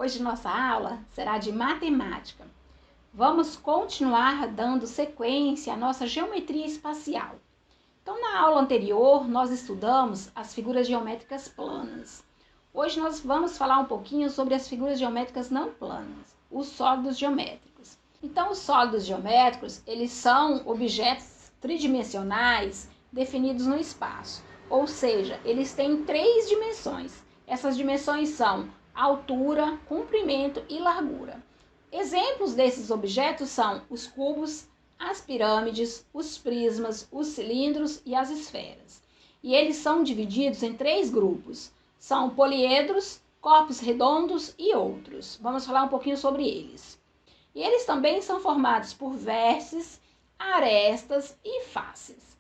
Hoje nossa aula será de matemática. Vamos continuar dando sequência à nossa geometria espacial. Então, na aula anterior, nós estudamos as figuras geométricas planas. Hoje nós vamos falar um pouquinho sobre as figuras geométricas não planas, os sólidos geométricos. Então, os sólidos geométricos, eles são objetos tridimensionais definidos no espaço, ou seja, eles têm 3 dimensões. Essas dimensões são altura, comprimento e largura. Exemplos desses objetos são os cubos, as pirâmides, os prismas, os cilindros e as esferas. E eles são divididos em 3 grupos. São poliedros, corpos redondos e outros. Vamos falar um pouquinho sobre eles. E eles também são formados por vértices, arestas e faces.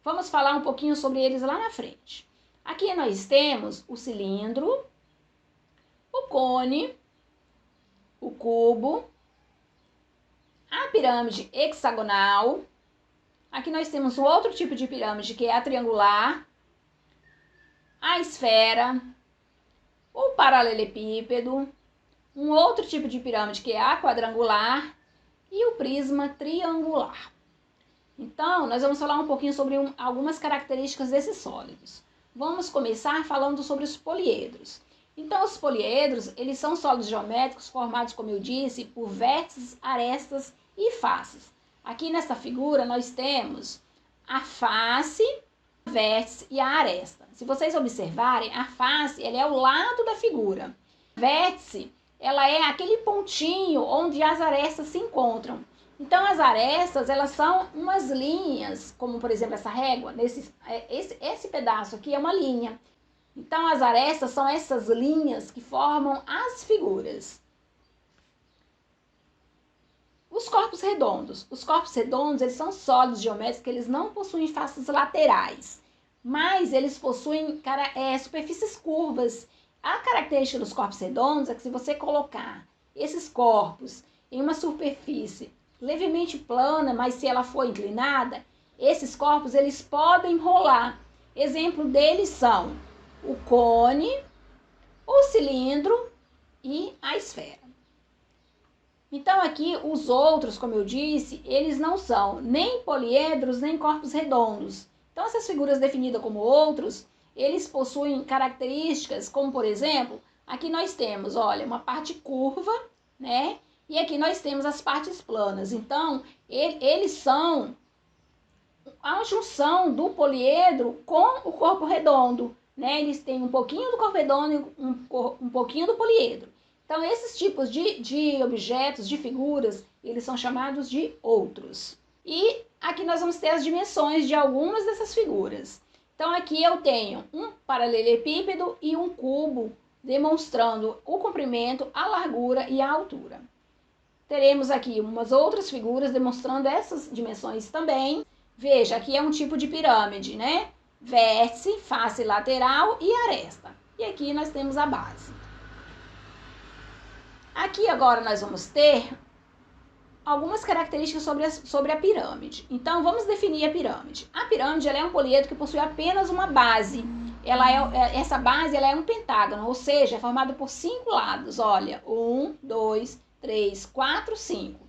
Vamos falar um pouquinho sobre eles lá na frente. Aqui nós temos o cilindro, o cone, o cubo, a pirâmide hexagonal. Aqui nós temos um outro tipo de pirâmide que é a triangular, a esfera, o paralelepípedo, um outro tipo de pirâmide que é a quadrangular e o prisma triangular. Então, nós vamos falar um pouquinho sobre algumas características desses sólidos. Vamos começar falando sobre os poliedros. Então, os poliedros, eles são sólidos geométricos formados, como eu disse, por vértices, arestas e faces. Aqui nessa figura, nós temos a face, o vértice e a aresta. Se vocês observarem, a face, ela é o lado da figura. O vértice, ela é aquele pontinho onde as arestas se encontram. Então, as arestas, elas são umas linhas, como, por exemplo, essa régua. Esse pedaço aqui é uma linha. Então, as arestas são essas linhas que formam as figuras. Os corpos redondos. Os corpos redondos, eles são sólidos geométricos, que eles não possuem faces laterais, mas eles possuem superfícies curvas. A característica dos corpos redondos é que se você colocar esses corpos em uma superfície levemente plana, mas se ela for inclinada, esses corpos eles podem rolar. Exemplo deles são o cone, o cilindro e a esfera. Então aqui os outros, como eu disse, eles não são nem poliedros nem corpos redondos. Então essas figuras definidas como outros, eles possuem características como, por exemplo, aqui nós temos, olha, uma parte curva, né? E aqui nós temos as partes planas. Então, eles são a junção do poliedro com o corpo redondo, né? Eles têm um pouquinho do corpo redondo e um pouquinho do poliedro. Então, esses tipos de objetos, de figuras, eles são chamados de outros. E aqui nós vamos ter as dimensões de algumas dessas figuras. Então, aqui eu tenho um paralelepípedo e um cubo, demonstrando o comprimento, a largura e a altura. Teremos aqui umas outras figuras demonstrando essas dimensões também. Veja, aqui é um tipo de pirâmide, né? Vértice, face lateral e aresta. E aqui nós temos a base. Aqui agora nós vamos ter algumas características sobre a pirâmide. Então, vamos definir a pirâmide. A pirâmide ela é um poliedro que possui apenas uma base. Essa base ela é um pentágono, ou seja, é formada por 5 lados. Olha, 1, 2, 3, 4, 5.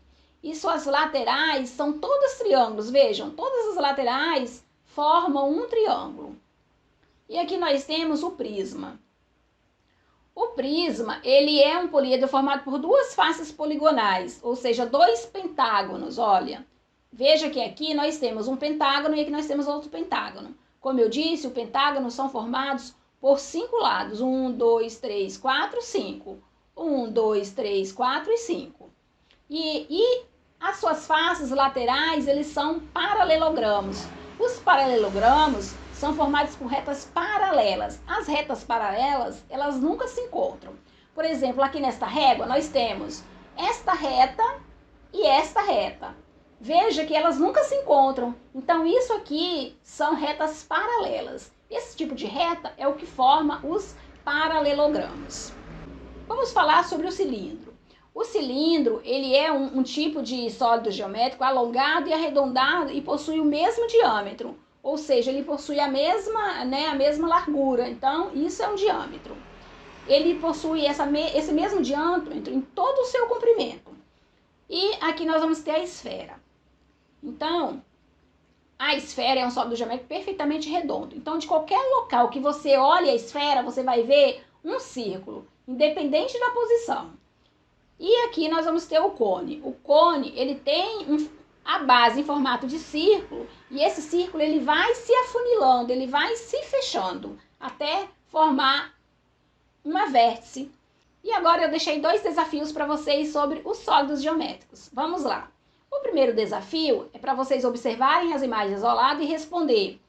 E suas laterais são todas triângulos. Vejam, todas as laterais formam um triângulo. E aqui nós temos o prisma. O prisma, ele é um poliedro formado por 2 faces poligonais, ou seja, 2 pentágonos, olha. Veja que aqui nós temos um pentágono e aqui nós temos outro pentágono. Como eu disse, os pentágonos são formados por 5 lados. 1, 2, 3, 4, 5. 1, 2, 3, 4 e 5. E as suas faces laterais, eles são paralelogramos. Os paralelogramos são formados por retas paralelas. As retas paralelas, elas nunca se encontram. Por exemplo, aqui nesta régua, nós temos esta reta e esta reta. Veja que elas nunca se encontram. Então, isso aqui são retas paralelas. Esse tipo de reta é o que forma os paralelogramos. Vamos falar sobre o cilindro. O cilindro, ele é um tipo de sólido geométrico alongado e arredondado e possui o mesmo diâmetro. Ou seja, ele possui a mesma largura. Então, isso é um diâmetro. ele possui esse mesmo diâmetro em todo o seu comprimento. E aqui nós vamos ter a esfera. Então, a esfera é um sólido geométrico perfeitamente redondo. Então, de qualquer local que você olhe a esfera, você vai ver um círculo, independente da posição. E aqui nós vamos ter o cone. O cone, ele tem a base em formato de círculo, e esse círculo ele vai se afunilando, ele vai se fechando, até formar uma vértice. E agora eu deixei 2 desafios para vocês sobre os sólidos geométricos. Vamos lá. O primeiro desafio é para vocês observarem as imagens ao lado e responder: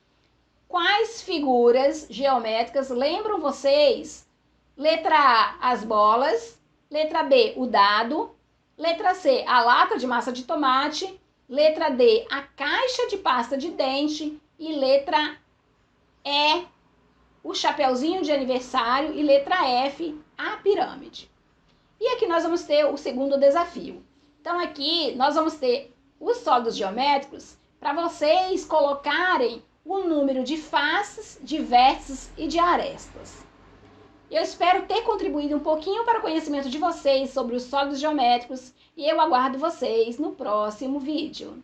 quais figuras geométricas lembram vocês? Letra A, as bolas. Letra B, o dado. Letra C, a lata de massa de tomate. Letra D, a caixa de pasta de dente. E letra E, o chapeuzinho de aniversário. E letra F, a pirâmide. E aqui nós vamos ter o segundo desafio. Então aqui nós vamos ter os sólidos geométricos para vocês colocarem o número de faces, de vértices e de arestas. Eu espero ter contribuído um pouquinho para o conhecimento de vocês sobre os sólidos geométricos e eu aguardo vocês no próximo vídeo.